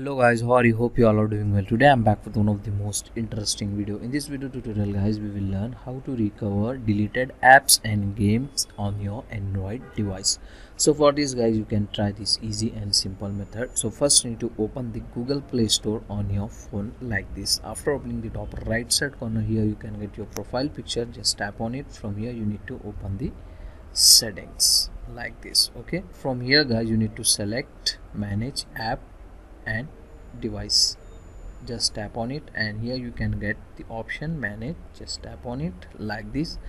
Hello guys, how are you? Hope you all are doing well. Today I'm back with one of the most interesting video. In this video tutorial guys, we will learn how to recover deleted apps and games on your Android device. So for this guys, you can try this easy and simple method. So first you need to open the Google Play Store on your phone like this. After opening the top right side corner here, you can get your profile picture. Just tap on it. From here you need to open the settings like this. Okay, from here guys, you need to select manage app and device. Just tap on it and here you can get the option manage. Just tap on it like this,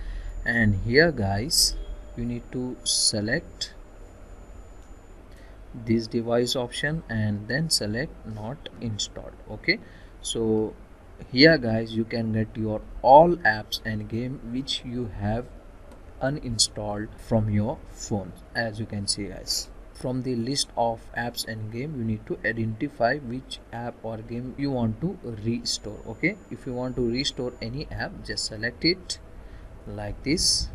and here guys you need to select this device option and then select not installed. Okay, so here guys you can get your all apps and game which you have uninstalled from your phone. As you can see guys, from the list of apps and game, you need to identify which app or game you want to restore. Okay, if you want to restore any app, just select it like this.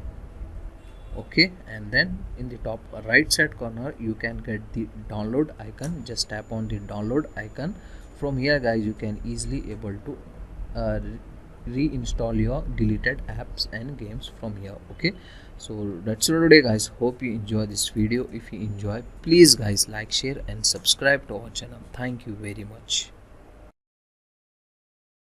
Okay, and then in the top right side corner you can get the download icon. Just tap on the download icon. From here guys you can easily able to reinstall your deleted apps and games from here. Okay, so that's it today guys. Hope you enjoy this video. If you enjoy, please guys like, share and subscribe to our channel. Thank you very much.